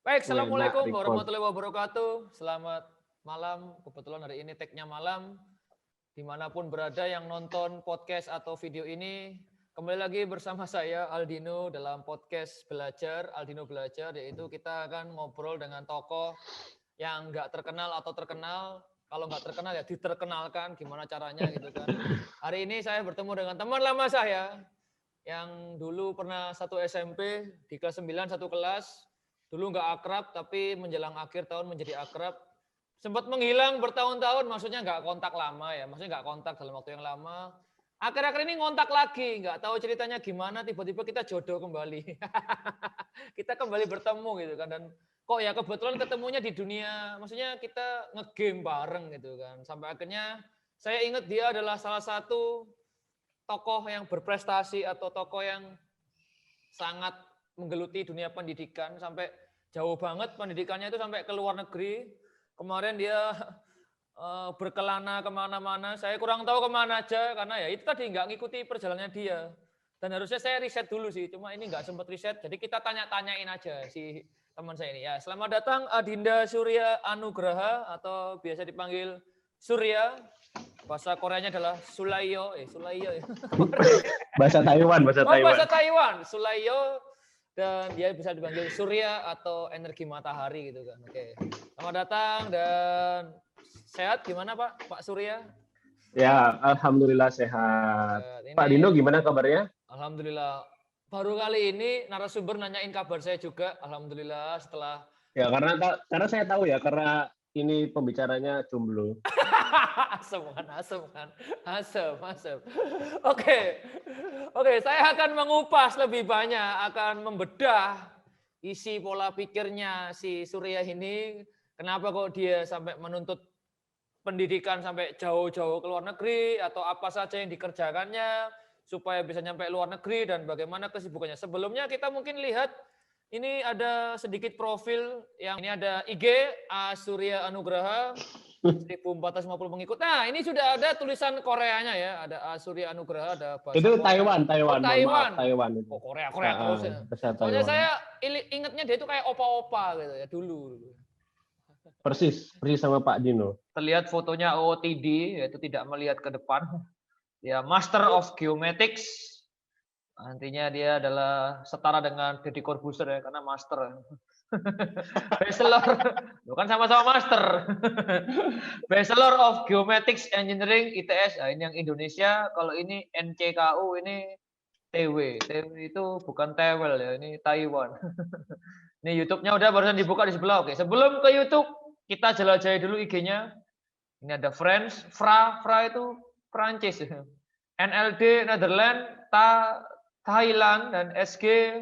Baik, Enak Assalamualaikum record. warahmatullahi wabarakatuh. Selamat malam, kebetulan hari ini tag-nya malam. Dimanapun berada yang nonton podcast atau video ini, kembali lagi bersama saya Aldino dalam podcast Aldino Belajar, yaitu kita akan ngobrol dengan tokoh yang nggak terkenal atau terkenal. Kalau nggak terkenal ya diterkenalkan, gimana caranya gitu kan. Hari ini saya bertemu dengan teman lama saya, yang dulu pernah satu SMP, di kelas 9 satu kelas. Dulu nggak akrab, tapi menjelang akhir tahun menjadi akrab. Sempat menghilang bertahun-tahun, maksudnya nggak kontak lama ya, maksudnya nggak kontak dalam waktu yang lama. Akhir-akhir ini ngontak lagi, nggak tahu ceritanya gimana, tiba-tiba kita jodoh kembali. Kita kembali bertemu gitu kan, dan kok ya kebetulan ketemunya di dunia, maksudnya kita ngegame bareng gitu kan. Sampai akhirnya saya ingat dia adalah salah satu tokoh yang berprestasi atau tokoh yang sangat menggeluti dunia pendidikan sampai jauh banget pendidikannya itu sampai ke luar negeri. Kemarin dia berkelana kemana-mana. Saya kurang tahu kemana aja karena ya itu tadi nggak ngikuti perjalanannya dia. Dan harusnya saya riset dulu sih, cuma ini nggak sempat riset. Jadi kita tanya-tanyain aja si teman saya ini. Ya, selamat datang Adinda Surya Anugraha atau biasa dipanggil Surya. Bahasa Koreanya adalah Sulayo, Sulayo ya. Bahasa Taiwan, bahasa Oh, Taiwan. bahasa Taiwan, Sulayo, dan dia bisa dipanggil Surya atau energi matahari gitu kan. Oke. Selamat datang dan sehat gimana Pak Surya? Ya, alhamdulillah sehat. Pak Ini Dino gimana kabarnya? alhamdulillah baru kali ini narasumber nanyain kabar saya juga. Alhamdulillah setelah Ya, karena saya tahu ya, karena ini pembicaranya jomblo. asem kan, asem. Oke, oke, saya akan mengupas lebih banyak, akan membedah isi pola pikirnya si Surya ini. Kenapa kok dia sampai menuntut pendidikan sampai jauh-jauh ke luar negeri, atau apa saja yang dikerjakannya supaya bisa nyampe luar negeri dan bagaimana kesibukannya. Sebelumnya kita mungkin lihat ini ada sedikit profil yang ini ada IG Surya Anugraha 1450 pengikut. Nah, ini sudah ada tulisan Koreanya ya, ada Surya Anugraha, ada bahasa Itu Korea. Oh, Mohon maaf, Taiwan. Taiwan itu. Oh, Korea terus ya. Bahasa Soalnya Taiwan. saya ingatnya dia itu kayak opa-opa gitu ya dulu. Persis sama Pak Dino. Terlihat fotonya OOTD, yaitu tidak melihat ke depan. Ya, Master of Geomatics. Nantinya dia adalah setara dengan Deddy Corbuzier ya, karena master. Bachelor, bukan sama-sama master. Bachelor of Geomatics Engineering ITS. Nah, ini yang Indonesia. Kalau ini NCKU, ini TW. TW itu bukan Tewel ya, ini Taiwan. Ini YouTube-nya udah barusan dibuka di sebelah. Oke, sebelum ke YouTube, kita jelajahi dulu IG-nya. Ini ada Friends, Fra itu Prancis. NLD Netherlands, Thailand, dan SG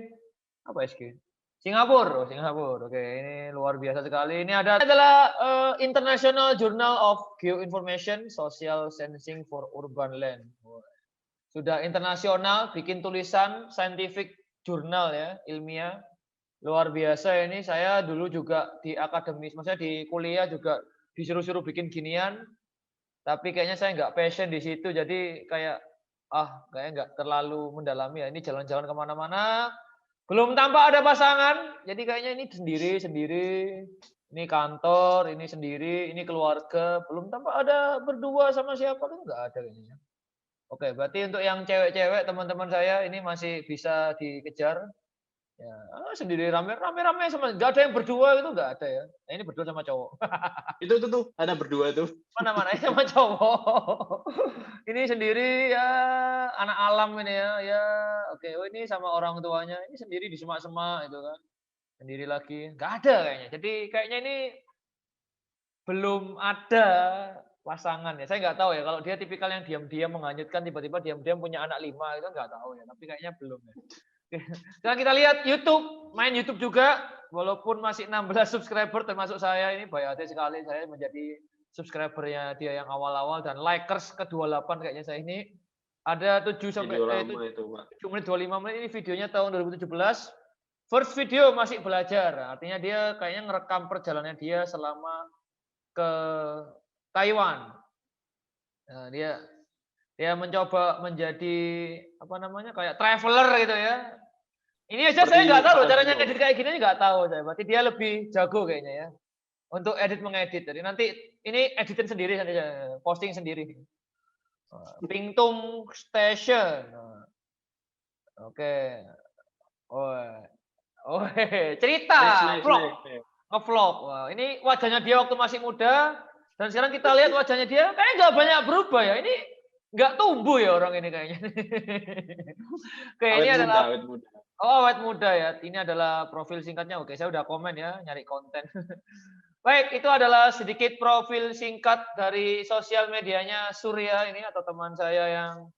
apa SG? Singapura, Singapura. Oke, ini luar biasa sekali. Ini adalah International Journal of Geoinformation Social Sensing for Urban Land. Sudah internasional, bikin tulisan scientific jurnal ya, ilmiah. Luar biasa ini. Saya dulu juga di akademis, maksudnya di kuliah juga disuruh-suruh bikin ginian. Tapi kayaknya saya nggak passion di situ, jadi kayaknya nggak terlalu mendalami ya. Ini jalan-jalan kemana-mana, belum tampak ada pasangan, jadi kayaknya ini sendiri-sendiri. Ini kantor, ini sendiri, ini keluarga, belum tampak ada berdua sama siapa kan nggak ada kayaknya. Oke, berarti untuk yang cewek-cewek teman-teman saya ini masih bisa dikejar. Ya, sendiri rame-rame sama nggak ada yang berdua itu nggak ada ya. Nah, ini berdua sama cowok. Itu tuh, ada berdua tuh. Mana-mana sama cowok. Ini sendiri ya anak alam ini ya. Ya, oke. Oh, ini sama orang tuanya. Ini sendiri di semak-semak itu kan. Sendiri lagi. Nggak ada kayaknya. Jadi kayaknya ini belum ada pasangan ya. Saya nggak tahu ya. Kalau dia tipikal yang diam-diam menghanyutkan, tiba-tiba diam-diam punya anak 5 itu nggak tahu ya. Tapi kayaknya belum ya. Sekarang kita lihat YouTube, main YouTube juga, walaupun masih 16 subscriber termasuk saya ini baik hati sekali saya menjadi subscribernya dia yang awal-awal dan likers ke-28 kayaknya saya ini. Ada 7 sampai itu, Pak. 7 menit 25 menit ini videonya tahun 2017. First video masih belajar, artinya dia kayaknya ngerekam perjalanan dia selama ke Taiwan. Nah, dia mencoba menjadi apa namanya kayak traveler gitu ya. Ini aja saya Seperti nggak tahu loh Pak caranya Aldino. edit kayak gini nggak tahu saya. Berarti dia lebih jago kayaknya ya untuk edit mengedit. Jadi nanti ini editin sendiri saja, posting sendiri. Pingtung Station. Oke. Oh, cerita vlog, ngevlog. Wah, ini wajahnya dia waktu masih muda dan sekarang kita lihat wajahnya dia kayaknya nggak banyak berubah ya. Ini nggak tumbuh ya orang ini kayaknya. Oke, ini adalah Awet muda. Oh, awet muda ya. Ini adalah profil singkatnya. Oke, saya udah komen ya, nyari konten. Baik, itu adalah sedikit profil singkat dari sosial medianya Surya ini atau teman saya yang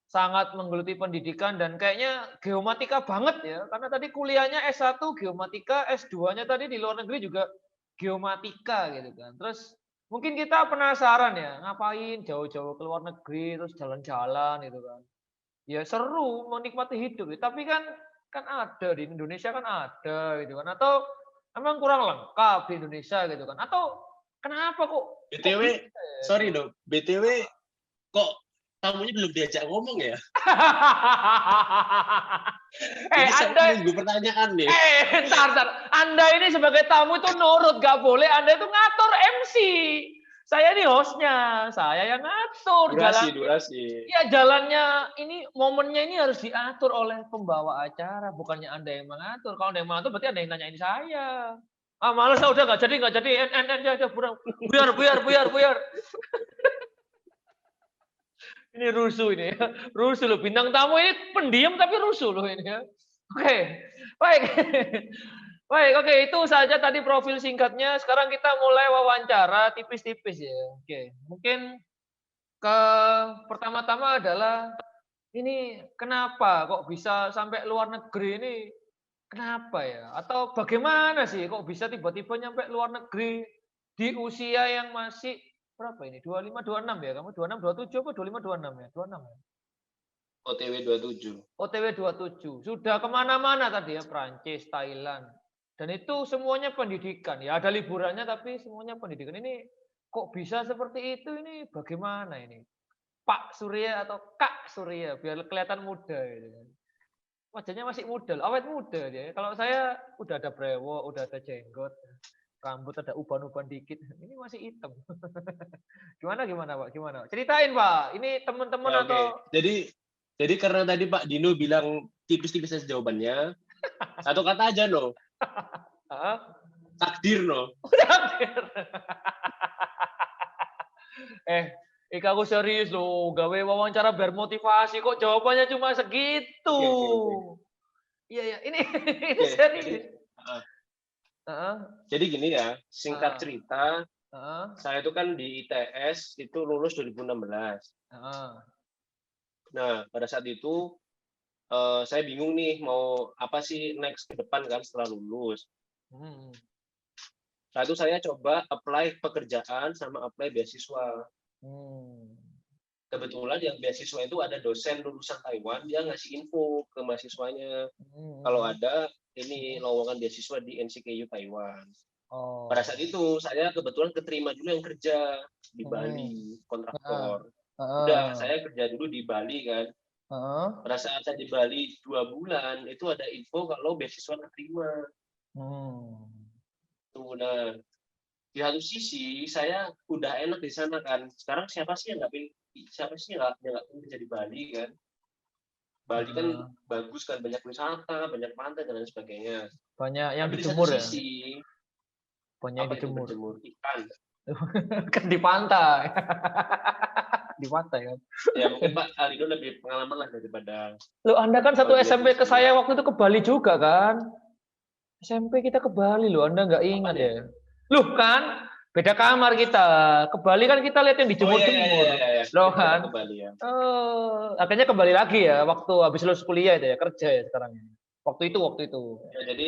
sangat menggeluti pendidikan dan kayaknya geomatika banget ya. Karena tadi kuliahnya S1 geomatika, S2-nya tadi di luar negeri juga geomatika gitu kan. Terus mungkin kita penasaran ya, ngapain jauh-jauh ke luar negeri terus jalan-jalan gitu kan. Ya seru menikmati hidup, tapi kan ada di Indonesia kan ada gitu kan atau emang kurang lengkap di Indonesia gitu kan atau kenapa kok BTW, sorry dong, BTW kok tamunya belum diajak ngomong ya? Ini Anda nunggu pertanyaan nih. entar. Anda ini sebagai tamu itu nurut, gak boleh Anda itu ngatur MC. Saya ini hostnya, saya yang ngatur Durasi. Ya jalannya ini momennya ini harus diatur oleh pembawa acara, bukannya Anda yang mengatur. Kalau Anda yang mengatur berarti Anda yang nanyain saya. Ah malas udah nggak jadi, aja buyar. Ini rusuh ini ya, rusuh loh. Bintang tamu ini pendiam tapi rusuh loh ini ya. Oke, baik. Baik, oke, itu saja tadi profil singkatnya. Sekarang kita mulai wawancara tipis-tipis ya. Oke, mungkin pertama-tama adalah ini kenapa kok bisa sampai luar negeri ini? Kenapa ya? Atau bagaimana sih kok bisa tiba-tiba nyampe luar negeri di usia yang masih berapa ini? 25, 26 ya? Kamu 26, 27 apa 25, 26 ya? 26 ya? OTW 27. OTW 27. Sudah kemana-mana tadi ya, Prancis, Thailand. Dan itu semuanya pendidikan. Ya ada liburannya tapi semuanya pendidikan. Ini kok bisa seperti itu? Ini bagaimana ini? Pak Surya atau Kak Surya biar kelihatan muda gitu. Wajahnya masih muda, awet muda dia. Kalau saya udah ada brewok, udah ada jenggot, rambut ada uban-uban dikit. Ini masih hitam. Gimana Pak? Gimana? Ceritain Pak. Ini teman-teman Ya, atau Jadi karena tadi Pak Dino bilang tipis-tipis aja jawabannya, satu kata aja no. Takdir no. Aku serius loh, gawe wawancara bermotivasi kok jawabannya cuma segitu. Iya, ini serius. Jadi gini ya, singkat cerita, saya itu kan di ITS itu lulus 2016. Nah, pada saat itu saya bingung nih mau apa sih next ke depan kan setelah lulus. Saat itu saya coba apply pekerjaan sama apply beasiswa. Kebetulan yang beasiswa itu ada dosen lulusan Taiwan, dia ngasih info ke mahasiswanya kalau ada ini lowongan beasiswa di NCKU Taiwan. Pada saat itu saya kebetulan keterima dulu yang kerja di Bali, kontraktor. Udah saya kerja dulu di Bali kan. Pada saat saya di Bali 2 bulan itu ada info kalau beasiswa keterima. Nah, di satu sisi saya udah enak di sana kan. Sekarang siapa sih yang nggak pengen kerja di Bali kan? Bali kan bagus kan, banyak wisata, banyak pantai dan lain sebagainya. Banyak yang Tapi dijemur ya. Banyak yang dijemur ikan. Kan di pantai. Di pantai kan. Ya mungkin Pak Aldino lebih pengalaman lah daripada. Loh, Anda kan satu SMP ke saya waktu itu ke Bali juga kan? SMP kita ke Bali loh, Anda nggak ingat ya? Loh kan, beda kamar kita. Ke Bali kan kita lihat yang dijemur-jemur. Loh kan? Ke Bali ya. Akhirnya kembali lagi ya waktu habis lulus kuliah itu ya, kerja ya sekarang. Waktu itu. Ya, jadi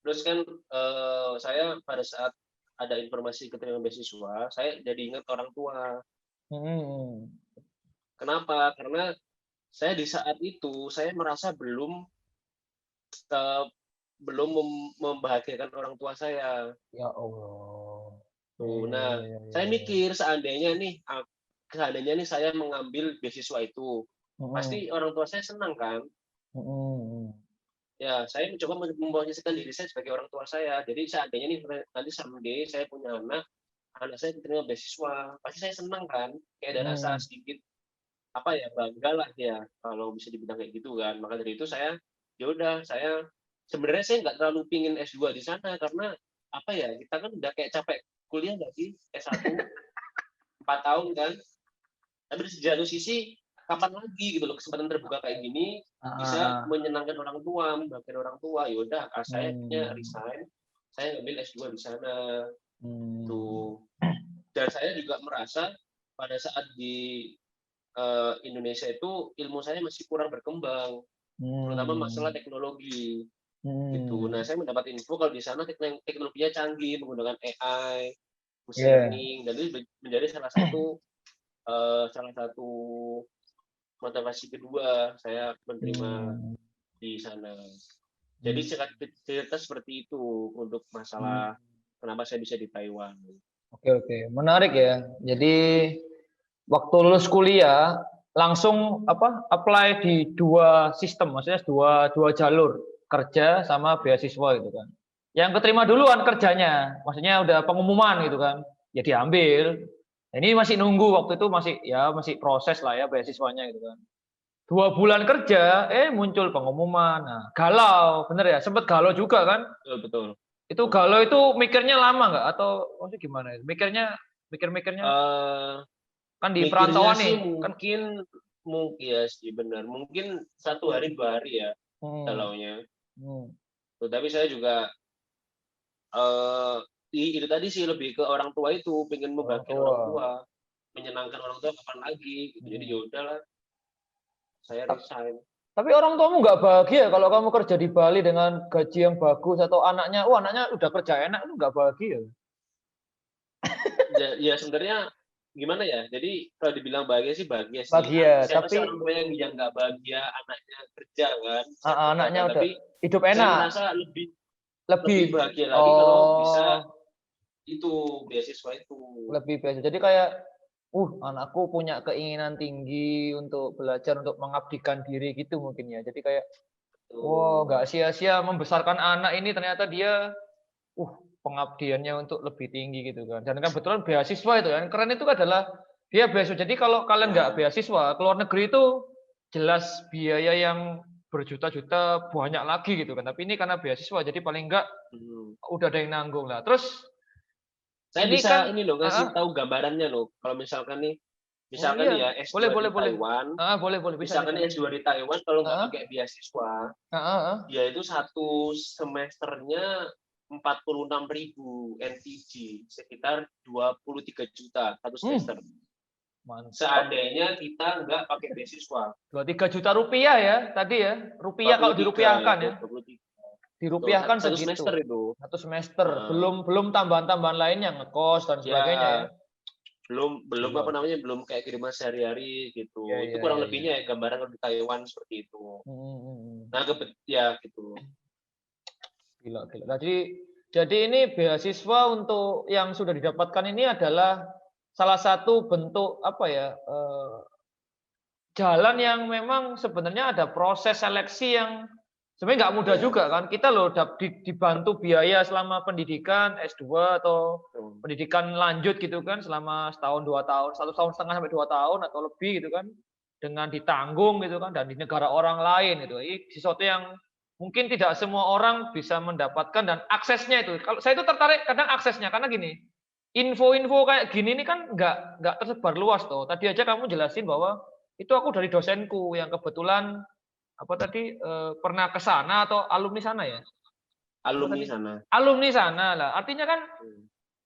terus kan saya pada saat ada informasi keterima beasiswa, saya jadi ingat orang tua. Kenapa? Karena saya di saat itu saya merasa belum membahagiakan orang tua saya. Ya Allah. Nah, saya mikir seandainya nih saya mengambil beasiswa itu, pasti orang tua saya senang kan. Ya, saya mencoba memposisikan diri saya sebagai orang tua saya. Jadi seandainya nih nanti someday saya punya anak saya diterima beasiswa, pasti saya senang kan, kayak ada rasa sedikit apa ya, bangga lah ya kalau bisa dibilang kayak gitu kan. Maka dari itu saya ya udah saya sebenarnya saya nggak terlalu pingin S2 di sana karena apa ya, kita kan udah kayak capek kuliah nggak sih, S1 4 tahun kan. Tapi di satu sisi kapan lagi gitu loh kesempatan terbuka kayak gini bisa menyenangkan orang tua, membahagiakan orang tua. Ya udah, saya akhirnya resign, saya ngambil S2 di sana. Tuh. Dan saya juga merasa pada saat di Indonesia itu ilmu saya masih kurang berkembang, terutama masalah teknologi. Gitu. Nah, saya mendapat info kalau di sana teknologinya canggih menggunakan AI, machine learning, dan itu menjadi salah satu motivasi kedua saya menerima di sana. Jadi cerita seperti itu untuk masalah kenapa saya bisa di Taiwan. Oke, menarik ya. Jadi waktu lulus kuliah langsung apply di 2 sistem, maksudnya dua jalur, kerja sama beasiswa gitu kan. Yang keterima duluan kerjanya, maksudnya udah pengumuman gitu kan, ya diambil. Ini masih nunggu, waktu itu masih proses lah ya beasiswanya gitu kan. 2 bulan kerja, muncul pengumuman. Nah, galau, bener ya? Sempet galau juga kan? Betul. Itu galau itu mikirnya lama nggak? Atau maksudnya gimana? Mikirnya kan di perantauan nih. Mungkin ya sih benar. Mungkin 1 hari 2 hari ya galaunya. Tapi saya juga itu tadi sih lebih ke orang tua itu, pengen membahagiakan orang tua, menyenangkan orang tua kapan lagi. Gitu. Jadi ya udahlah, saya resign. Tapi orang tuamu nggak bahagia kalau kamu kerja di Bali dengan gaji yang bagus atau anaknya udah kerja enak, itu nggak bahagia? Ya sebenarnya gimana ya? Jadi kalau dibilang bahagia sih bahagia sih. Bahagia, Siapa tapi sih orang tua yang nggak bahagia anaknya kerja kan? Anaknya kan? udah Tapi hidup saya enak. merasa lebih bahagia lagi kalau bisa itu beasiswa itu. Lebih beasiswa. Jadi kayak anakku punya keinginan tinggi untuk belajar, untuk mengabdikan diri gitu mungkin ya. Jadi kayak nggak sia-sia membesarkan anak ini, ternyata dia pengabdiannya untuk lebih tinggi gitu kan. Dan kan kebetulan beasiswa itu kan, keren itu adalah dia beasiswa. Jadi kalau kalian nggak beasiswa, ke luar negeri itu jelas biaya yang berjuta-juta banyak lagi gitu kan. Tapi ini karena beasiswa, jadi paling enggak udah ada yang nanggung lah. Terus saya bisa ngasih tahu gambarannya loh. Kalau misalkan nih ya S2 di Taiwan. Boleh. Misalkan S2 di Taiwan kalau nggak pakai beasiswa, dia itu 1 semesternya 46.000 NTG, sekitar 23 juta 1 semester. Seandainya kita nggak pakai beasiswa. 23 juta rupiah ya tadi ya. Rupiah kalau dirupiahkan ya. Dirupiahkan 1 segitu. semester itu. 1 semester. Belum tambahan-tambahan lainnya, ngekos dan sebagainya ya. Belum belum kayak kiriman sehari-hari gitu. Itu kurang lebihnya ya gambaran di Taiwan seperti itu. Nah, gitu. Gila. Jadi ini beasiswa untuk yang sudah didapatkan ini adalah salah satu bentuk jalan yang memang sebenarnya ada proses seleksi yang sebenarnya nggak mudah juga kan. Kita loh dibantu biaya selama pendidikan S2 atau pendidikan lanjut gitu kan, selama 1 tahun 2 tahun, 1,5 tahun sampai 2 tahun atau lebih gitu kan, dengan ditanggung gitu kan, dan di negara orang lain itu. Ini sesuatu yang mungkin tidak semua orang bisa mendapatkan, dan aksesnya itu. Kalau saya itu tertarik kadang aksesnya, karena gini, info-info kayak gini ini kan nggak tersebar luas tuh. Tadi aja kamu jelasin bahwa itu aku dari dosenku yang kebetulan pernah ke sana atau alumni sana ya? Alumni sana lah. Artinya kan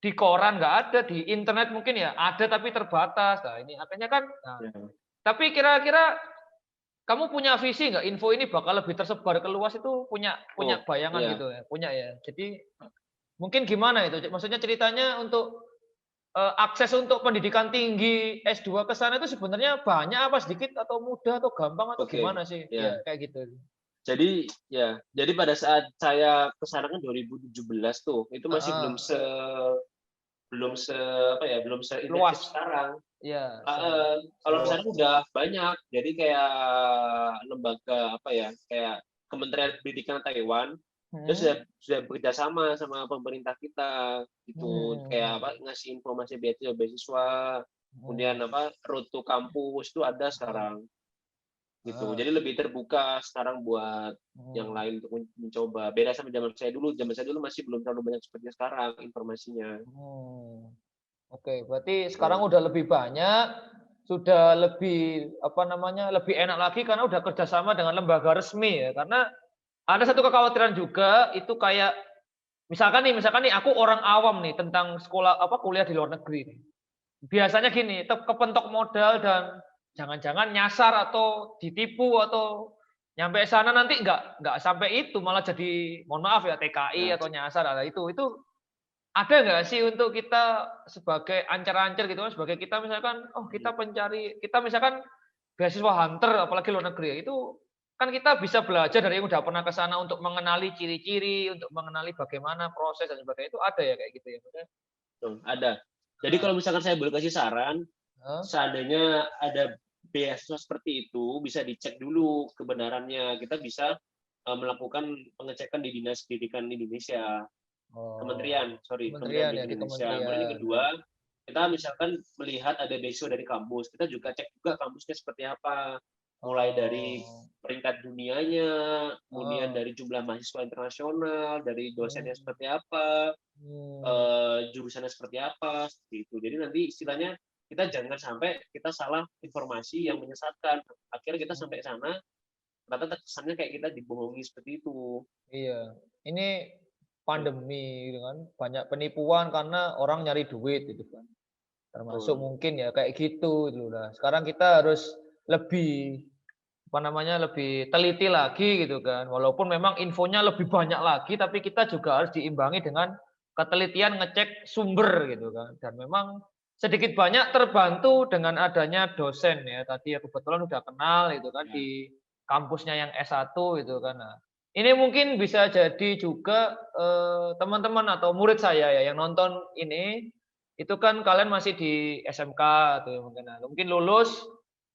di koran nggak ada, di internet mungkin ya ada tapi terbatas. Nah ini akhirnya kan. Tapi kira-kira kamu punya visi nggak, info ini bakal lebih tersebar ke luas itu, punya bayangan gitu ya? Punya ya. Jadi mungkin gimana itu? Maksudnya ceritanya untuk akses untuk pendidikan tinggi S2 ke sana itu sebenarnya banyak apa sedikit, atau mudah atau gampang atau gimana sih? Ya, kayak gitu. Jadi pada saat saya ke sana kan 2017 tuh, itu masih belum intensif sekarang. Iya. Kalau sekarang udah banyak. Jadi kayak lembaga kayak Kementerian Pendidikan Taiwan dia sudah bekerja sama pemerintah kita gitu, kayak apa ngasih informasi beasiswa, kemudian apa road to kampus itu ada sekarang gitu. Jadi lebih terbuka sekarang buat yang lain untuk mencoba. Beda sama zaman saya dulu masih belum terlalu banyak seperti sekarang informasinya. Oke, berarti sekarang udah lebih banyak, sudah lebih lebih enak lagi karena udah kerjasama dengan lembaga resmi ya. Karena ada satu kekhawatiran juga itu kayak misalkan nih aku orang awam nih tentang kuliah di luar negeri. Biasanya gini, kepentok modal dan jangan-jangan nyasar atau ditipu atau nyampe sana nanti nggak sampai itu malah jadi mohon maaf ya TKI atau nyasar itu ada nggak sih untuk kita sebagai ancer-ancer gitu kan, sebagai kita misalkan kita misalkan beasiswa hunter apalagi luar negeri itu kan kita bisa belajar dari yang udah pernah ke sana untuk mengenali ciri-ciri, untuk mengenali bagaimana proses dan sebagainya itu ada ya kayak gitu ya? Ada. Jadi kalau misalkan saya boleh kasih saran, seandainya ada beasiswa seperti itu bisa dicek dulu kebenarannya. Kita bisa melakukan pengecekan di Dinas Pendidikan Indonesia. Kementerian ya, di Indonesia. kementerian. Kemudian yang kedua, kita misalkan melihat ada beasiswa dari kampus, kita juga cek juga kampusnya seperti apa, mulai dari peringkat dunianya, kemudian dari jumlah mahasiswa internasional, dari dosennya seperti apa, jurusannya seperti apa, seperti itu. Jadi nanti istilahnya kita jangan sampai kita salah informasi yang menyesatkan. Akhirnya kita sampai sana, ternyata kesannya kayak kita dibohongi seperti itu. Iya, ini pandemi gitu kan, banyak penipuan karena orang nyari duit gitu kan. Termasuk mungkin ya kayak gitu gitu lah. Sekarang kita harus lebih lebih teliti lagi gitu kan. Walaupun memang infonya lebih banyak lagi tapi kita juga harus diimbangi dengan ketelitian ngecek sumber gitu kan. Dan memang sedikit banyak terbantu dengan adanya dosen ya. Tadi ya kebetulan udah kenal gitu kan di kampusnya yang S1 gitu kan. Nah, ini mungkin bisa jadi juga teman-teman atau murid saya ya yang nonton ini itu kan kalian masih di SMK tuh mungkin. Nah, mungkin lulus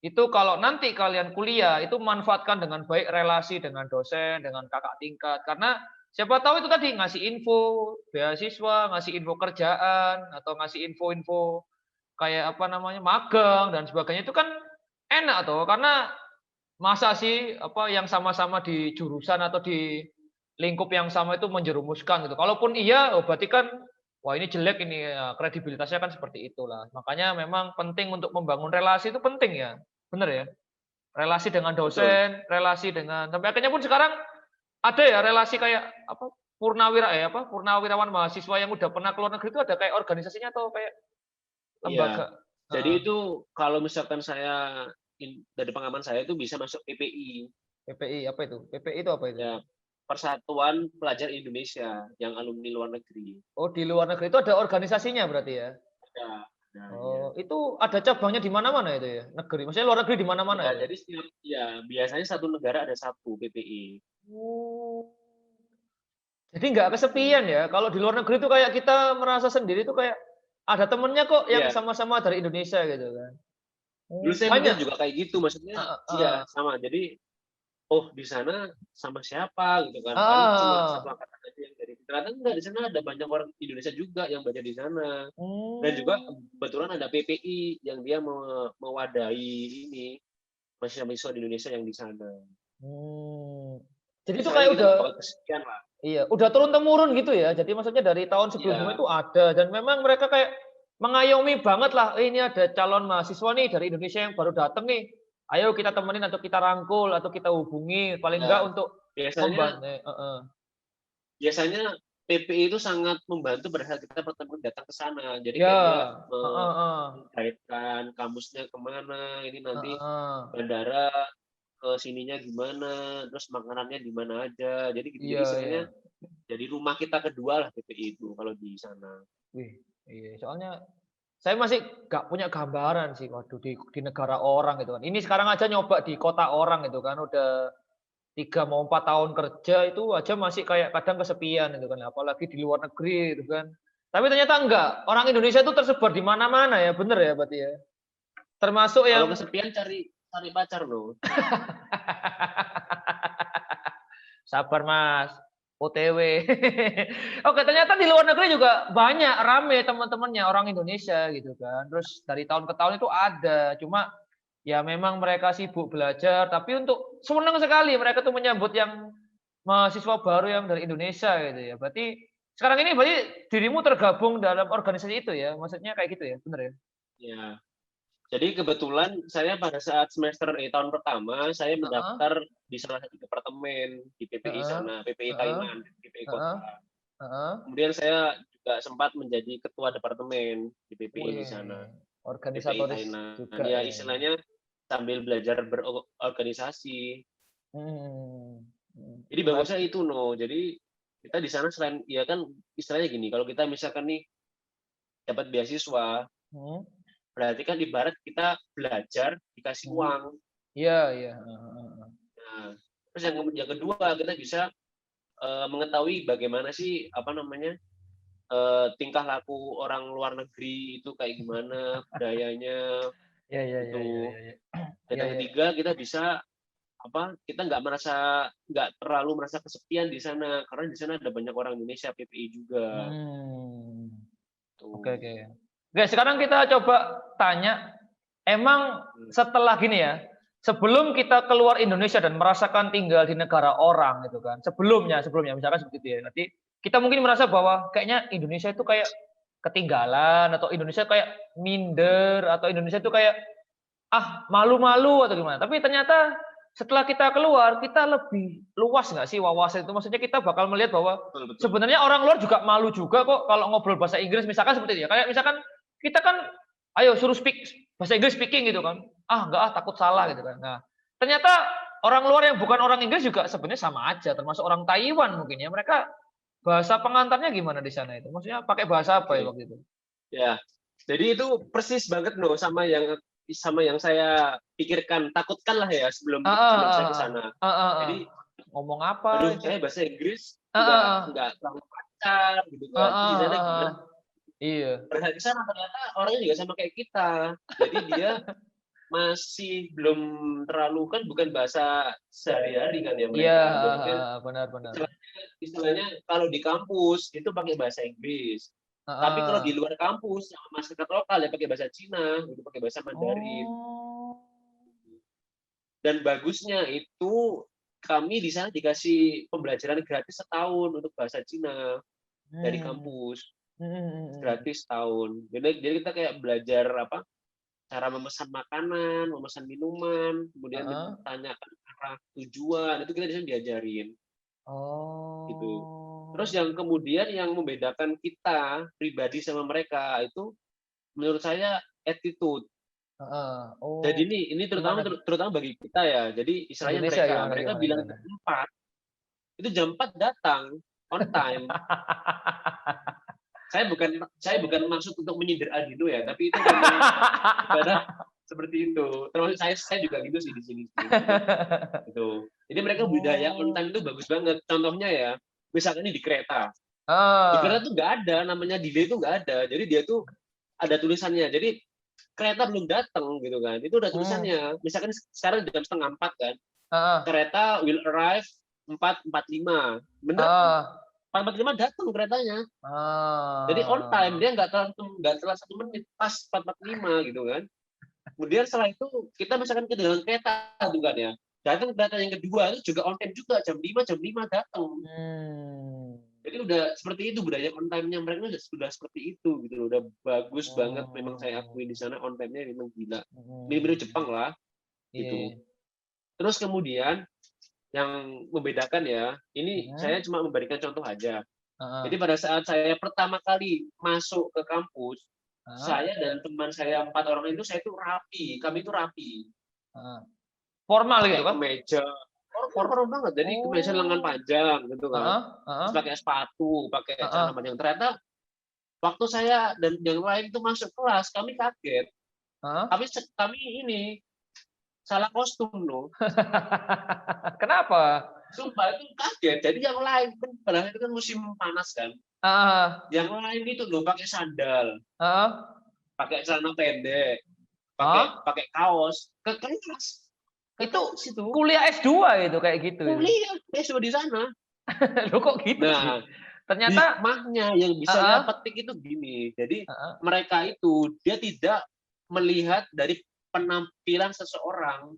itu kalau nanti kalian kuliah itu manfaatkan dengan baik relasi dengan dosen, dengan kakak tingkat karena siapa tahu itu tadi ngasih info beasiswa, ngasih info kerjaan atau ngasih info-info kayak magang dan sebagainya itu kan enak tuh karena masa sih yang sama-sama di jurusan atau di lingkup yang sama itu menjerumuskan gitu. Kalaupun iya, berarti kan wah ini jelek ini ya, kredibilitasnya kan seperti itulah. Makanya memang penting untuk membangun relasi itu penting ya. Benar ya? Relasi dengan dosen, relasi dengan sampai akhirnya pun sekarang ada ya relasi kayak purnawirawan mahasiswa yang udah pernah ke luar negeri itu ada kayak organisasinya atau kayak lembaga. Jadi itu kalau misalkan saya dari pengalaman saya itu bisa masuk PPI. PPI apa itu? PPI itu apa itu? Ya, Persatuan Pelajar Indonesia yang alumni luar negeri. Oh, di luar negeri itu ada organisasinya berarti ya? Ada. Itu ada cabangnya di mana-mana itu ya? Negeri. Maksudnya luar negeri di mana-mana ya? Jadi biasanya satu negara ada satu PPI. Jadi nggak kesepian ya. Kalau di luar negeri itu kayak kita merasa sendiri itu kayak ada temennya kok yang sama-sama dari Indonesia gitu kan. Dulu saya mikir juga kayak gitu, maksudnya sama. Jadi di sana sama siapa gitu kan? Cuma satu angkatan aja yang dari ternyata enggak, di sana ada banyak orang Indonesia juga yang belajar di sana. Dan juga kebetulan ada PPI yang dia mewadahi ini mahasiswa di Indonesia yang di sana. Jadi itu kayak udah kesekian lah. Iya, udah turun temurun gitu ya. Jadi maksudnya dari tahun sebelumnya itu ada dan memang mereka kayak mengayomi banget lah. Ini ada calon mahasiswa nih dari Indonesia yang baru datang nih. Ayo kita temenin atau kita rangkul atau kita hubungi paling enggak untuk biasanya PPI itu sangat membantu pada saat kita pertama datang ke sana. Jadi dia mengkaitkan kampusnya kemana, ini nanti bandara ke sininya gimana, terus makanannya di mana aja. Jadi gitu. Jadi sebenarnya jadi rumah kita kedua lah PPI itu kalau di sana. Iya, soalnya saya masih nggak punya gambaran sih, waduh di negara orang gitu kan. Ini sekarang aja nyoba di kota orang gitu kan, udah 3 mau 4 tahun kerja itu aja masih kayak kadang kesepian gitu kan, apalagi di luar negeri gitu kan. Tapi ternyata enggak, orang Indonesia itu tersebar di mana-mana ya, bener ya berarti ya. Termasuk yang kalau kesepian cari pacar loh. Sabar Mas, OTW. Oke, ternyata di luar negeri juga banyak rame teman-temannya orang Indonesia gitu kan. Terus dari tahun ke tahun itu ada, cuma ya memang mereka sibuk belajar, tapi untuk senang sekali mereka tuh menyambut yang mahasiswa baru yang dari Indonesia gitu ya. Berarti sekarang ini berarti dirimu tergabung dalam organisasi itu ya? Maksudnya kayak gitu ya, benar ya? Ya. Jadi kebetulan saya pada saat semester tahun pertama saya Heeh, mendaftar di salah satu departemen di PPI heeh, sana, PPI heeh, Tainan, PPI heeh, Kota. heeh. Kemudian saya juga sempat menjadi ketua departemen di PPI di sana, Wih, PPI organisatoris Tainan. juga Ya ya. istilahnya sambil belajar berorganisasi. Hmm, Jadi bagusnya berarti, itu Jadi kita di sana selain ya kan istilahnya gini, kalau kita misalkan nih dapat beasiswa, hmm, berarti kan ibarat kita belajar dikasih hmm. uang. Iya, iya. Nah, terus yang kedua kita bisa mengetahui bagaimana sih apa namanya tingkah laku orang luar negeri itu kayak gimana budayanya Iya, iya, iya, iya, itu. iya, iya. Dan Iya, yang iya. ketiga kita bisa kita nggak terlalu merasa kesepian di sana karena di sana ada banyak orang Indonesia PPI juga Hmm. Oke, tuh. oke. Oke, sekarang kita coba tanya, emang setelah gini ya, sebelum kita keluar Indonesia dan merasakan tinggal di negara orang gitu kan, sebelumnya misalkan seperti itu ya, nanti kita mungkin merasa bahwa kayaknya Indonesia itu kayak ketinggalan atau Indonesia kayak minder atau Indonesia itu kayak malu-malu atau gimana. Tapi ternyata setelah kita keluar, kita lebih luas nggak sih wawasan itu? Maksudnya kita bakal melihat bahwa Betul betul. sebenarnya orang luar juga malu juga kok kalau ngobrol bahasa Inggris. Misalkan seperti itu ya. Kayak misalkan kita kan, ayo suruh speak bahasa Inggris speaking gitu kan. Enggak takut salah gitu kan. Nah, ternyata orang luar yang bukan orang Inggris juga sebenarnya sama aja. Termasuk orang Taiwan mungkin ya. Mereka bahasa pengantarnya gimana di sana itu? Maksudnya pakai bahasa apa ya Oke. waktu itu? Ya, jadi itu persis banget sama yang saya pikirkan, takutkan lah ya sebelum Ah, ah, sebelum saya ke ah, sana. ah, ah, ah, ah. Jadi, Ngomong apa aduh, itu? saya bahasa Inggris Ah, ah, ah. nggak terlalu lancar gitu Ah, kan. Terus di ah, sana ah, gimana? ah. Iya. Pada saat ke sana ternyata orangnya juga sama kayak kita. Jadi dia masih belum terlalu kan bukan bahasa sehari-hari kan ya Iya, mereka. Jadi kan benar benar. istilahnya kalau di kampus itu pakai bahasa Inggris. Tapi kalau di Heeh. luar kampus sama masyarakat lokal ya pakai bahasa Cina, gitu, pakai bahasa Mandarin. Oh. Dan bagusnya itu kami di sana dikasih pembelajaran gratis setahun untuk bahasa Cina dari Hmm. kampus, Hmm. gratis setahun. Jadi kita kayak belajar cara memesan makanan, memesan minuman, kemudian Heeh. ditanyakan arah tujuan, itu kita di sana diajarin gitu. Terus Oh. yang kemudian yang membedakan kita pribadi sama mereka itu menurut saya attitude. Heeh. Oh, Jadi ini terutama gimana tuh? terutama bagi kita ya. Jadi istilahnya Indonesia mereka gimana mereka gimana bilang gimana? jam 4, itu jam 4 datang on time. Saya bukan maksud untuk menyindir Aldino ya, tapi itu memang ibarat seperti itu. Termasuk saya juga gitu sih di sini. Gitu. Jadi mereka budaya on Oh. time itu bagus banget. Contohnya ya, misalkan ini di kereta. Di kereta Ah. tuh nggak ada namanya delay itu nggak ada. Jadi dia tuh ada tulisannya. Jadi kereta belum datang gitu kan. Itu udah Hmm. tulisannya. Misalkan sekarang jam setengah 4 kan. Heeh. Kereta will arrive 4:45. Bener? Heeh. 4:45 datang keretanya. Jadi on time, Ah. dia nggak telat 1 menit, pas 4:45 gitu kan. Kemudian setelah itu kita misalkan ketinggalan kereta tuh kan ya. Datang kereta yang kedua itu juga on time juga jam 5 datang. Hmm. Jadi udah seperti itu budaya on time-nya mereka sudah seperti itu gitu loh. Udah bagus banget memang saya Oh. akui di sana on time-nya memang gila. Mirip-mirip Jepang Hmm. lah Iya, gitu. iya. Terus kemudian yang membedakan ya, ini Hmm. saya cuma memberikan contoh aja. Heeh. Jadi pada saat saya pertama kali masuk ke kampus, Heeh. saya dan teman saya 4 orang itu saya itu rapi, kami itu rapi, Heeh. Formal gitu pakai kah? kemeja, formal banget, jadi kemeja lengan Oh. panjang gitu kan, Heeh, terus heeh, pakai sepatu, pakai heeh, celana panjang. Ternyata waktu saya dan yang lain itu masuk kelas, kami kaget, heeh. kami ini salah kostum loh. Kenapa? Sumpah itu kaget. Jadi yang lain kan padahal itu kan musim panas kan. Heeh, Yang lain itu loh pakai sandal, heeh, pakai celana pendek, pakai hah? pakai kaos ke kelas. Itu situ kuliah S2 itu kayak gitu. kuliah S2 di sana. Loh kok gitu sih? Nah, Ternyata hikmahnya yang bisa saya petik itu gini. Jadi mereka itu dia tidak melihat dari penampilan seseorang,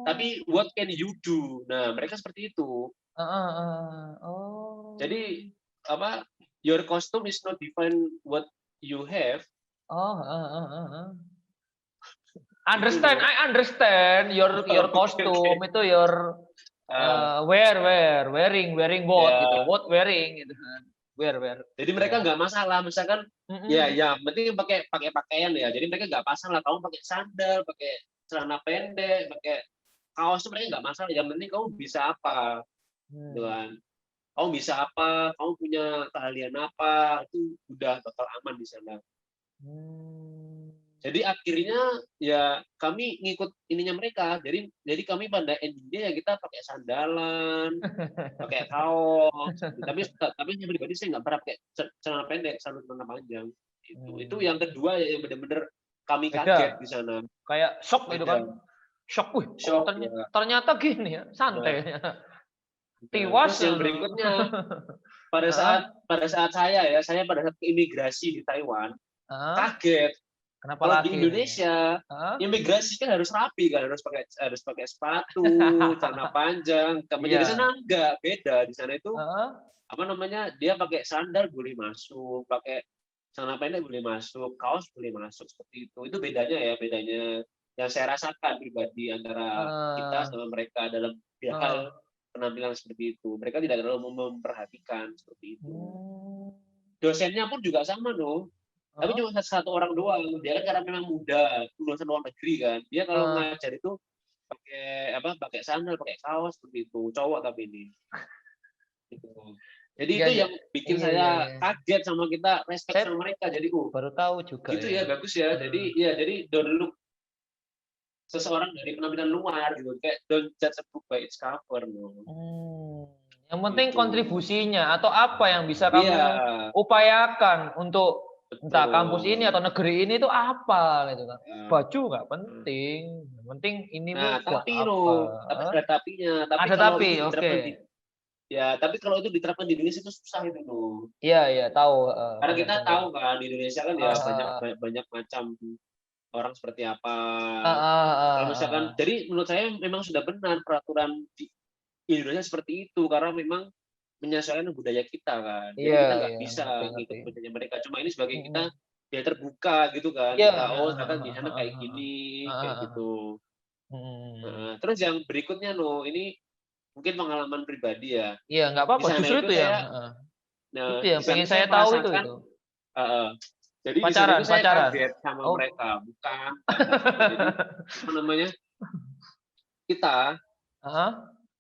tapi what can you do? Nah, mereka seperti itu. Oh. Jadi apa? Your costume is not define what you have. Understand, Gitu, I understand your costume okay. itu your wearing what gitu, what wearing gitu kan, wear. Jadi mereka nggak masalah, misalkan ya penting pakai pakaian ya. Jadi mereka nggak masalah kamu pakai sandal, pakai celana pendek, pakai kaos itu mereka nggak masalah. Yang penting kamu bisa apa, gitu kan? Kamu bisa apa, kamu punya keahlian apa, itu udah bakal aman di sana. Jadi akhirnya ya kami ngikut ininya mereka. Jadi kami pada endingnya ya kita pakai sandalan, pakai kaos. Tapi saya pribadi saya nggak pernah pakai celana pendek, selalu celana panjang. Itu yang kedua yang benar-benar kami kaget di sana. Kayak shock gitu kan. Shock, ternyata gini ya, santai. Tiwas. Terus yang berikutnya pada saat saya pada saat imigrasi di Taiwan kaget. Kenapa kalau lagi di Indonesia imigrasi kan harus rapi kan, harus pakai sepatu, celana panjang. Tapi di sana enggak, beda. Di sana itu apa namanya, dia pakai sandal boleh masuk, pakai celana pendek boleh masuk, kaos boleh masuk, seperti itu. Itu bedanya yang saya rasakan pribadi antara kita sama mereka dalam hal penampilan seperti itu. Mereka tidak terlalu memperhatikan seperti itu. Dosennya pun juga sama loh. Tapi cuma satu orang doang. Dia kan karena memang muda, lulusan luar negeri kan. Dia kalau ngajar itu pakai sandal, pakai kaos seperti itu. Cowok tapi ini. Gitu. Jadi itu yang bikin saya kaget sama kita, respect sama mereka. Jadi baru tahu juga. Gitu ya, bagus ya. Jadi don't look seseorang dari penampilan luar gitu. Kayak don't judge a book by its cover. Yang penting kontribusinya atau apa yang bisa kamu upayakan untuk entah kampus ini atau negeri ini itu apa gitu kan. Baju nggak penting, yang penting ini tapi ada tapinya. Ada tapi, oke. Ya, tapi kalau itu diterapkan di Indonesia itu susah itu loh. Iya, tahu. Karena kita tahu kan di Indonesia kan ya banyak macam orang seperti apa. Kalau misalkan, jadi menurut saya memang sudah benar peraturan di Indonesia seperti itu karena memang menyesuaikan budaya kita kan. Jadi kita nggak bisa ngikut budaya mereka. Cuma ini sebagai kita ya terbuka gitu kan. Ternyata di sana kayak gini, kayak gitu. Terus yang berikutnya ini mungkin pengalaman pribadi ya. Iya, nggak apa-apa. Justru itu ya. Itu yang pengen saya tahu itu. Jadi pacaran kaget sama mereka, bukan. Jadi, apa namanya? Kita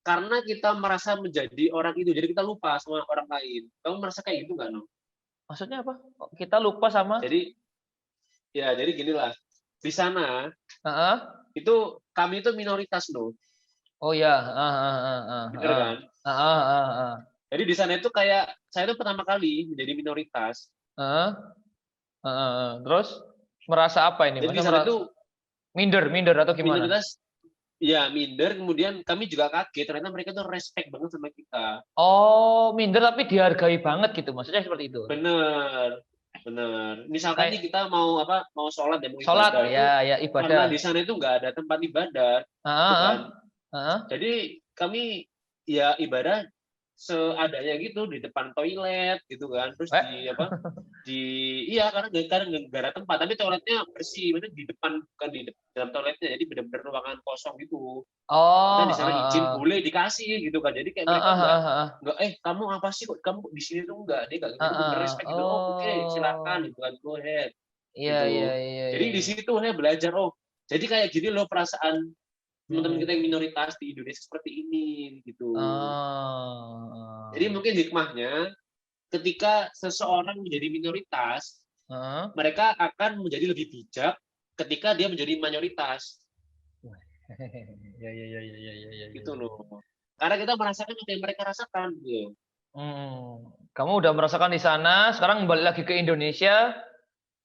karena kita merasa menjadi orang itu, jadi kita lupa sama orang lain. Kamu merasa kayak gitu nggak, No? Maksudnya apa? Kita lupa sama? Jadi ginilah. Di sana itu kami itu minoritas, No. Oh ya. Bener kan? Jadi di sana itu kayak saya itu pertama kali menjadi minoritas. Terus merasa apa ini? Jadi di sana itu minder atau gimana? Minoritas. Ya, minder. Kemudian kami juga kaget. Ternyata mereka tuh respect banget sama kita. Oh, minder tapi dihargai banget gitu. Maksudnya seperti itu. Bener. Misalkan nih kita mau sholat ya, mau sholat, ibadah. Ya, ibadah. Karena di sana itu nggak ada tempat ibadah. Jadi kami ya ibadah seadanya gitu di depan toilet gitu kan. Terus karena nggak ada tempat, tapi toiletnya bersih, maksudnya di depan, bukan di dalam toiletnya, jadi benar-benar ruangan kosong gitu. Kita di sana izin boleh dikasih gitu kan. Jadi kayak mereka nggak kamu apa sih kok kamu di sini tuh nggak, dia nggak gitu, respect gitu. Oke, silakan gitu kan, go ahead. Iya. Jadi di situ saya belajar jadi kayak gini loh perasaan teman-teman kita yang minoritas di Indonesia seperti ini gitu. Jadi mungkin hikmahnya ketika seseorang menjadi minoritas, mereka akan menjadi lebih bijak ketika dia menjadi mayoritas. Ya. Gitu loh. Karena kita merasakan apa yang mereka rasakan gitu. Kamu udah merasakan di sana, sekarang balik lagi ke Indonesia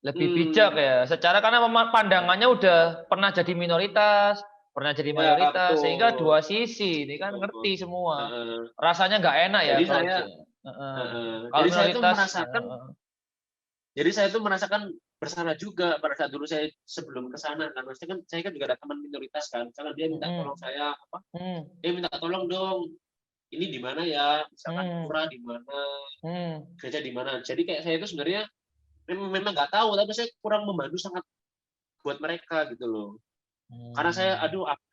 lebih bijak ya. Secara karena pandangannya udah pernah jadi minoritas, pernah jadi mayoritas, betul. sehingga dua sisi ini kan ngerti semua. Rasanya nggak enak ya. Jadi kalau kalau jadi saya itu merasakan, jadi saya itu merasakan bersalah juga pada saat dulu saya sebelum ke sana kan. Maksudnya kan saya kan juga ada teman minoritas kan, misalkan dia minta tolong saya dia minta tolong dong, ini di mana ya, misalkan pura di mana, gereja di mana. Jadi kayak saya itu sebenarnya memang nggak tahu, tapi saya kurang membantu sangat buat mereka gitu loh. Karena saya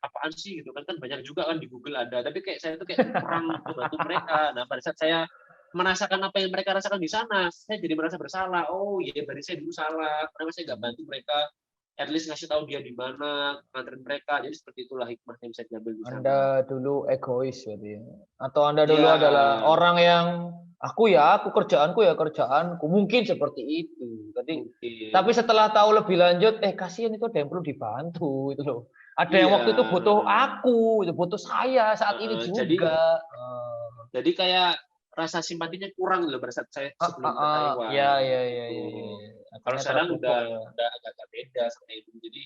apaan sih gitu kan banyak juga kan di Google ada, tapi kayak saya itu kayak kurang membantu mereka. Nah pada saat saya merasakan apa yang mereka rasakan di sana, saya jadi merasa bersalah. Oh iya, berarti saya dulu salah karena saya nggak bantu mereka, at least ngasih tahu dia di mana, nganterin mereka. Jadi seperti itulah hikmah yang bisa diambil di sana. Anda dulu egois berarti ya. Atau Anda dulu adalah orang yang aku kerjaanku, mungkin seperti itu. Tapi setelah tahu lebih lanjut, kasihan itu ada yang perlu dibantu itu loh. Ada yang waktu itu butuh aku, butuh saya saat ini juga. Jadi kayak rasa simpatinya kurang loh pada saat saya sebelum ke Taiwan. Iya. Kalau sekarang udah agak beda sama itu. Jadi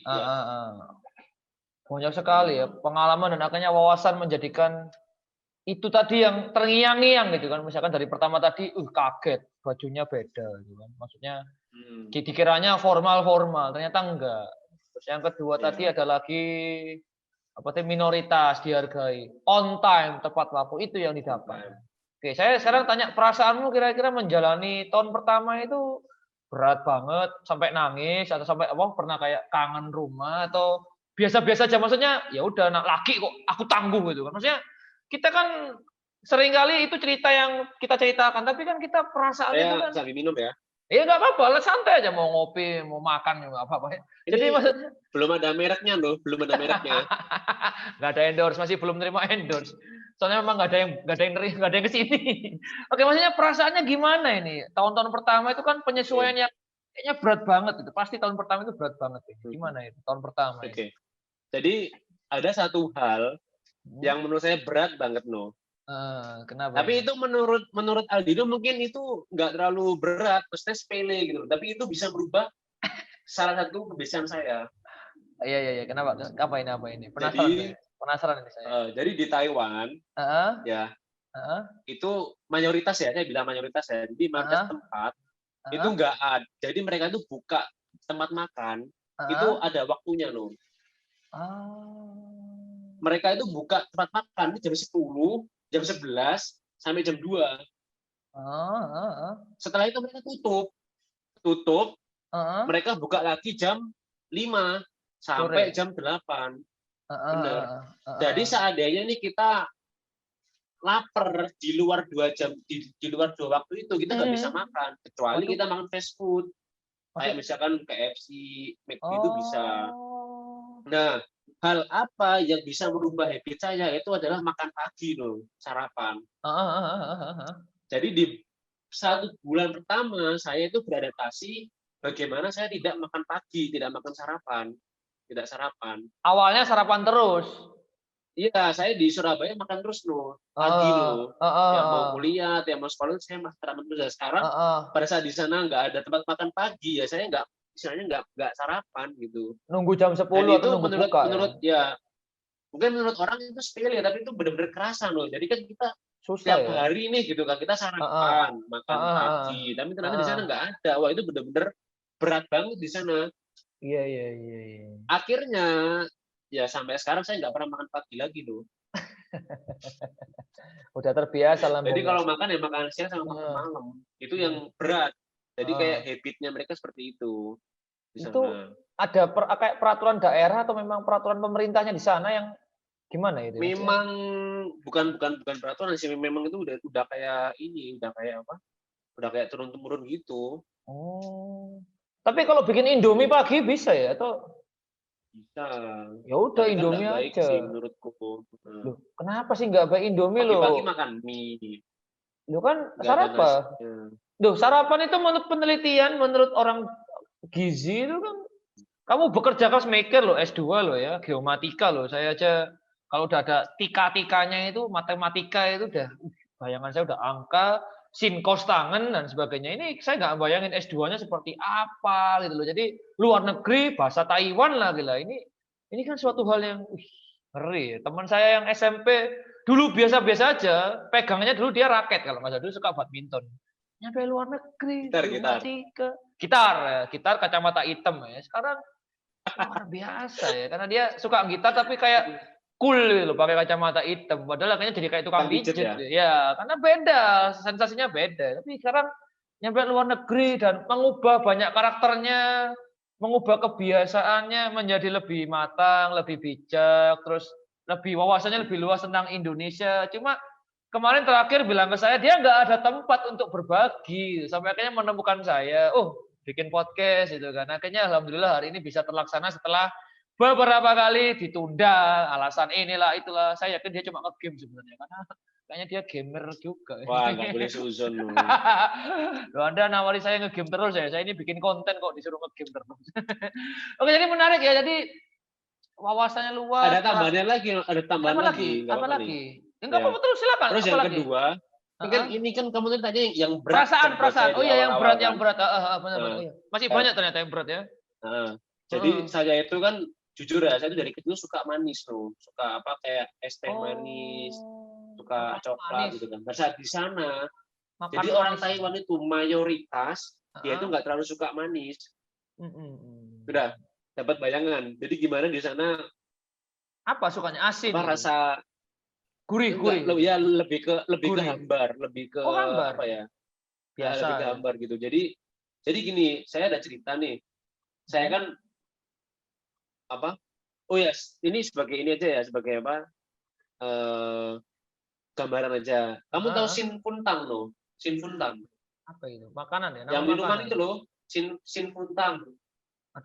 banyak sekali ya pengalaman dan akhirnya wawasan menjadikan itu tadi yang terngiang-ngiang gitu kan. Misalkan dari pertama tadi kaget bajunya beda gitu kan. Maksudnya dikiranya formal, ternyata enggak. Terus yang kedua tadi ada lagi minoritas dihargai, on time, tepat waktu, itu yang didapat. Oke, saya sekarang tanya perasaanmu kira-kira menjalani tahun pertama itu berat banget sampai nangis atau sampai pernah kayak kangen rumah atau biasa-biasa aja, maksudnya ya udah anak laki kok aku tangguh gitu kan. Maksudnya kita kan seringkali itu cerita yang kita ceritakan, tapi kan kita perasaan itu kan sambil minum ya. Iya nggak apa-apa, santai aja, mau ngopi, mau makan juga apa-apa. Jadi maksudnya belum ada mereknya loh, belum ada mereknya. Nggak ada endorse, masih belum terima endorse. Soalnya memang nggak ada yang kesini. Oke, maksudnya perasaannya gimana ini? Tahun-tahun pertama itu kan penyesuaiannya kayaknya berat banget itu. Pasti tahun pertama itu berat banget. Gimana itu tahun pertama? Oke. Jadi ada satu hal yang menurut saya berat banget Kenapa? Tapi itu menurut Aldino mungkin itu nggak terlalu berat, maksudnya sepele gitu. Tapi itu bisa berubah salah satu kebiasaan saya. Iya. Kenapa? Apa ini? Penasaran ini saya. Jadi di Taiwan, itu mayoritas ya, saya bilang mayoritas ya. Jadi mayoritas tempat itu nggak ada. Jadi mereka itu buka tempat makan itu ada waktunya loh. Mereka itu buka tempat makan itu jam 10. Jam 11 sampai jam 2. Setelah itu mereka tutup. Mereka buka lagi jam 5 sampai jam 8. Benar. Jadi seandainya nih kita lapar di luar 2 jam, di luar 2 waktu itu kita nggak bisa makan, kecuali kita makan fast food. Kayak misalkan KFC, McD itu bisa. Nah, hal apa yang bisa merubah habit saya itu adalah makan pagi sarapan. Jadi di 1 bulan pertama saya itu beradaptasi bagaimana saya tidak makan pagi, tidak makan tidak sarapan. Awalnya sarapan terus. Iya, saya di Surabaya makan terus pagi Yang mau kuliah, yang mau sekolah saya makan sarapan terus. Sekarang pada saat di sana nggak ada tempat makan pagi ya saya nggak sarapan gitu. Nunggu jam 10 atau nunggu buka. Mungkin menurut orang itu sepele, tapi itu benar-benar kerasa Jadi kan kita susah tiap hari nih gitu kan kita sarapan, makan pagi, tapi ternyata di sana nggak ada. Wah, itu benar-benar berat banget di sana. Iya. Akhirnya ya sampai sekarang saya nggak pernah makan pagi lagi Udah terbiasa lah. Jadi kalau makan ya makan siang sama makan malam. Itu yang berat. Jadi kayak habitnya mereka seperti itu. Itu ada kayak peraturan daerah atau memang peraturan pemerintahnya di sana yang gimana itu? Memang bukan peraturan sih, memang itu udah kayak udah kayak turun-temurun gitu. Tapi kalau bikin Indomie pagi bisa ya atau? Bisa. Ya udah Indomie aja. Sih, menurutku. Loh, kenapa sih nggak baik Indomie Pagi-pagi makan mie. Loh kan sarapan. Sarapan itu menurut penelitian, menurut orang gizi itu kan kamu bekerja keras mikir S2 ya, geomatika saya aja kalau udah ada tika-tikanya itu matematika itu udah bayangan saya udah angka, sin cos tangen dan sebagainya. Ini saya nggak bayangin S2-nya seperti apa gitu Jadi luar negeri bahasa Taiwan lah gila. Ini kan suatu hal yang Ngeri. Teman saya yang SMP dulu biasa-biasa aja, pegangannya dulu dia raket kalau nggak salah, dulu suka badminton. Nyampe luar negeri, gitar kacamata hitam ya. Sekarang luar biasa ya, karena dia suka gitar tapi kayak cool gitu loh, pakai kacamata hitam. Padahal akhirnya jadi kayak tukang pijet ya, karena beda, sensasinya beda. Tapi sekarang nyampe luar negeri dan mengubah banyak karakternya, mengubah kebiasaannya menjadi lebih matang, lebih bijak, terus lebih wawasannya lebih luas tentang Indonesia. Cuma kemarin terakhir bilang ke saya dia nggak ada tempat untuk berbagi, sampai akhirnya menemukan saya. Oh, bikin podcast gitu kan. Akhirnya alhamdulillah hari ini bisa terlaksana setelah beberapa kali ditunda, alasan inilah itulah. Saya yakin dia cuma nge-game sebenarnya karena kayaknya dia gamer juga. Wah, nggak boleh seuzon lu. Loh, Anda nawari saya nge-game terus ya. Saya ini bikin konten kok disuruh nge-game terus. Oke, jadi menarik ya. Jadi wawasannya luas. Ada tambahannya lagi, ada tambahan lagi. Apa lagi? Enggak apa-apa terus silakan. Terus yang kedua, ini kan kamu tadi yang berat. Perasaan. Oh iya, yang berat. Benar-benar. Masih banyak ternyata yang berat ya. Jadi saya itu kan jujur ya, saya itu dari kecil suka manis tuh, suka apa kayak es teh manis, suka coklat gitu kan. Nah, saat di sana, jadi orang Taiwan itu mayoritas dia itu nggak terlalu suka manis. Sudah dapat bayangan. Jadi gimana di sana? Apa sukanya asin? Apa rasa gurih? Ya lebih ke hambar, lebih ke apa ya? Biasa. Lebih ke hambar gitu. Jadi gini, saya ada cerita nih. Saya kan apa? Oh ya, ini sebagai ini aja ya, sebagai apa? Gambaran aja. Kamu tahu Sin Funtang loh? Sin Funtang. Apa itu? Makanan ya? Yang minuman itu loh, Sin Funtang.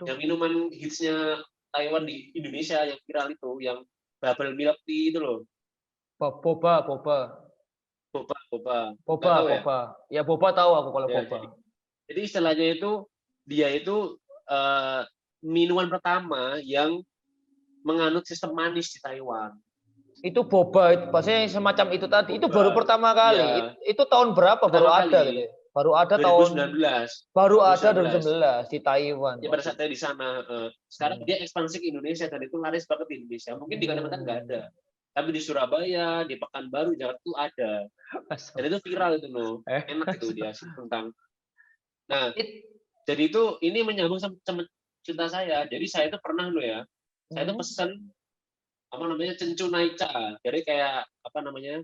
Yang minuman hitsnya Taiwan di Indonesia yang viral itu, yang bubble milk tea itu loh. Boba. Ya boba tahu aku kalau ya, boba. Jadi istilahnya itu dia itu minuman pertama yang menganut sistem manis di Taiwan. Itu boba, itu maksudnya semacam itu tadi. Itu baru pertama kali. Ya. Itu tahun berapa baru ada gitu? Baru ada 2019. Baru ada 2019 di Taiwan. Ya pada saat saya di sana. Sekarang dia ekspansi ke Indonesia dan itu laris banget di Indonesia. Mungkin di Kalimantan nggak ada. Tapi di Surabaya, di Pekanbaru, Jakarta itu ada. Dan itu viral itu loh. Enak itu dia tentang. Nah, jadi itu ini menyambung sama cerita saya. Jadi saya itu pernah loh ya. Saya itu pesen apa namanya cencu naica. Jadi kayak apa namanya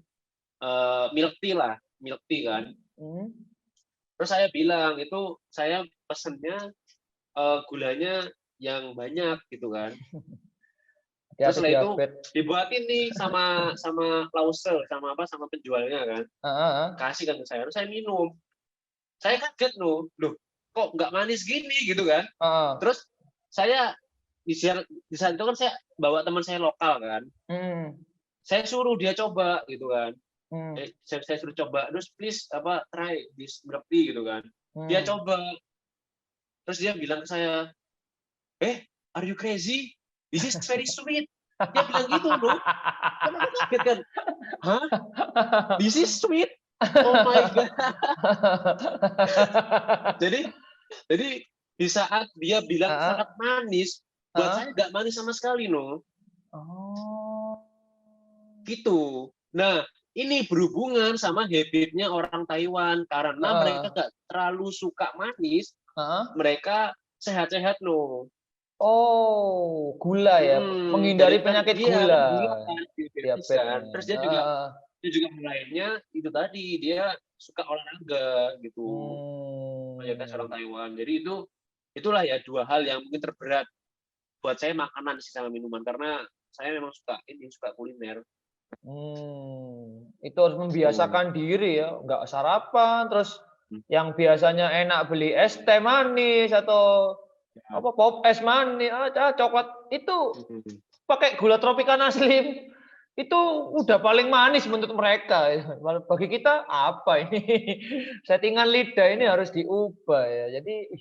milk tea lah, milk tea kan. Terus saya bilang itu saya pesennya gulanya yang banyak gitu kan. Terus setelah itu dibuatin nih sama lause sama penjualnya kan. Kasih kan ke saya. Terus saya minum. Saya kaget loh kok nggak manis gini gitu kan. Terus saya di saat itu kan saya bawa teman saya lokal kan. Saya suruh dia coba gitu kan. Saya suruh coba, terus please try this milk tea gitu kan. Dia coba. Terus dia bilang ke saya, are you crazy? This is very sweet. Dia bilang gitu loh. Kan aku kaget kan. Hah? This is sweet? Oh my God. Jadi di saat dia bilang sangat manis, buat saya nggak manis sama sekali no. Gitu. Nah, ini berhubungan sama habitnya orang Taiwan karena mereka nggak terlalu suka manis, mereka sehat-sehat no. Oh, gula ya, menghindari penyakit gula. Terus dia juga lainnya itu tadi dia suka olahraga gitu. Mayoritas orang Taiwan. Jadi itulah ya dua hal yang mungkin terberat buat saya makanan sih sama minuman karena saya memang suka kuliner. Itu harus membiasakan diri ya, nggak sarapan terus yang biasanya enak beli es teh manis atau pop es manis, coklat itu pakai gula Tropicana Slim itu udah paling manis menurut mereka. Bagi kita apa ini? Settingan lidah ini harus diubah ya. Jadi